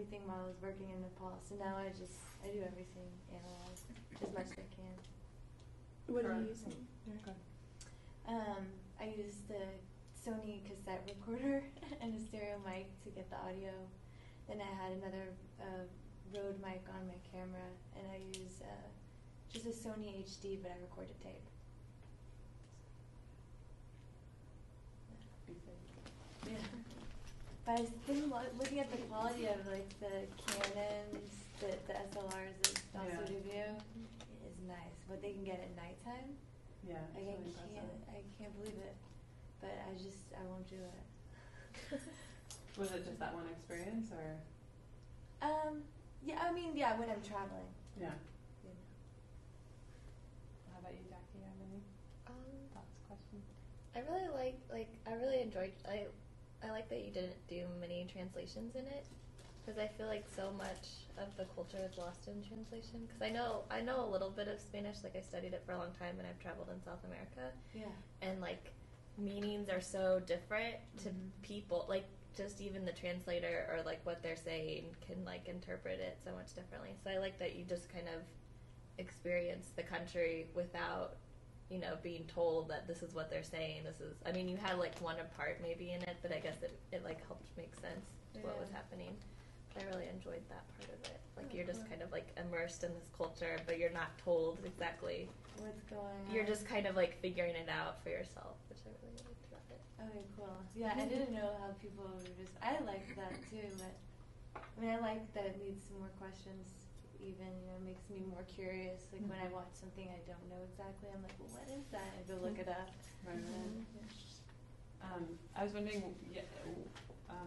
everything while I was working in Nepal. So now I do everything analog as much as I can. What are you using? I used the Sony cassette recorder and a stereo mic to get the audio. Then I had another Rode mic on my camera, and I use just a Sony HD, but I recorded tape. Yeah. But I think looking at the quality of like the Canons, the SLRs of Dossu Review is nice. What they can get at nighttime, like really I can't believe it. But I won't do it. Was it just that one experience, or? Yeah, I mean, yeah, when I'm traveling. Yeah. You know. How about you, Jackie? You have any thoughts, questions? I really enjoyed. I like that you didn't do many translations in it, because I feel like so much of the culture is lost in translation. Because I know a little bit of Spanish. Like I studied it for a long time, and I've traveled in South America. Yeah. And like meanings are so different to people. Like just even the translator or like what they're saying can like interpret it so much differently. So I like that you just kind of experience the country without, you know, being told that this is what they're saying. I mean, you had like one part maybe in it, but I guess it like helped make sense to what was happening. I really enjoyed that part of it. Like you're just kind of like immersed in this culture, but you're not told exactly what's going on. You're just kind of like figuring it out for yourself, which I really liked about it. Okay, cool. Yeah, I didn't know how people were just. I liked that too, but I mean, I like that it needs some more questions. Even, you know, makes me more curious. Like when I watch something I don't know exactly, I'm like, well, what is that? I go look it up. Right. I was wondering,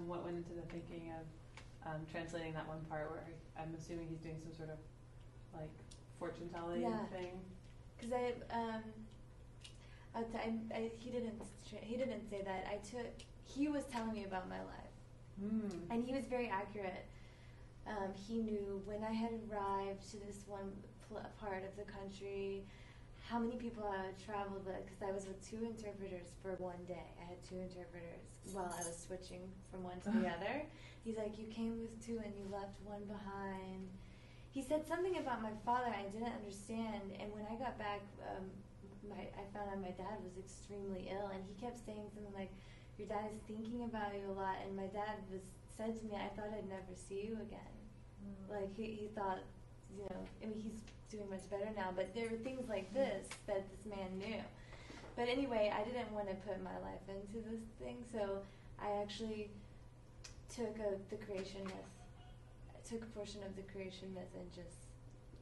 what went into the thinking of translating that one part where I'm assuming he's doing some sort of like fortune telling thing. Because he didn't say that. He was telling me about my life, and he was very accurate. He knew when I had arrived to this one part of the country, how many people I had traveled with, because I was with 2 interpreters for one day. I had 2 interpreters while I was switching from one to the other. He's like, you came with 2 and you left 1 behind. He said something about my father I didn't understand, and when I got back, I found out my dad was extremely ill, and he kept saying something like, your dad is thinking about you a lot, and my dad said to me, I thought I'd never see you again. Like he thought, you know, I mean, he's doing much better now, but there were things like this that this man knew. But anyway, I didn't want to put my life into this thing, so I actually took the creation myth, took a portion of the creation myth and just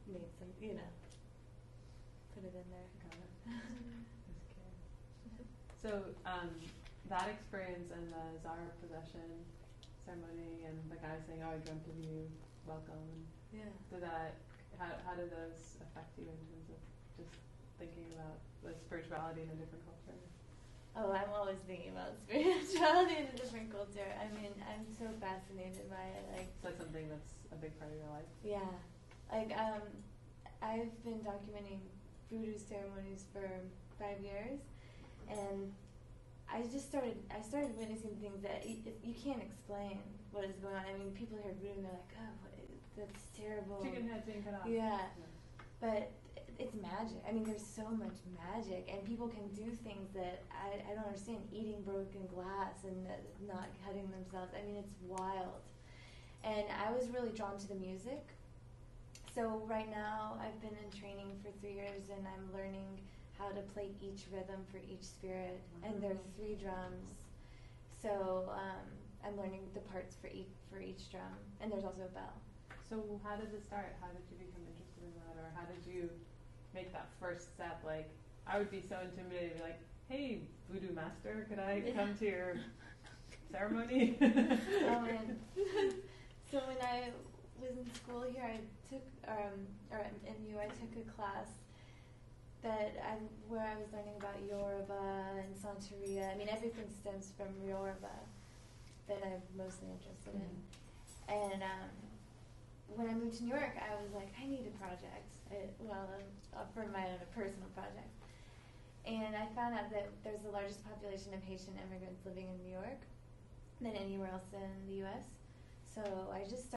made some, you know, put it in there. Got it. So that experience and the Zara possession ceremony and the guy saying, "Oh, I dreamt of you, welcome." Yeah. How did those affect you in terms of just thinking about the spirituality in a different culture? Oh, I'm always thinking about spirituality in a different culture. I mean, I'm so fascinated by it. Like, so that's something that's a big part of your life? Yeah. Like, I've been documenting voodoo ceremonies for 5 years, and I started witnessing things that you can't explain what is going on. I mean, people hear voodoo and they're like, oh, that's terrible. Chicken head being cut off. Yeah. But it's magic. I mean, there's so much magic, and people can do things that I don't understand. Eating broken glass and not cutting themselves. I mean, it's wild. And I was really drawn to the music. So right now, I've been in training for 3 years, and I'm learning how to play each rhythm for each spirit. And there are 3 drums. So I'm learning the parts for each drum, and there's also a bell. So how did it start? How did you become interested in that, or how did you make that first step? Like, I would be so intimidated, like, hey, voodoo master, could I come to your ceremony? So when I was in school here, I took, or in NU, I took a class where I was learning about Yoruba and Santeria. I mean, everything stems from Yoruba that I'm mostly interested in. And when I moved to New York, I was like, I need a project. For my own personal project. And I found out that there's the largest population of Haitian immigrants living in New York than anywhere else in the U.S. So I just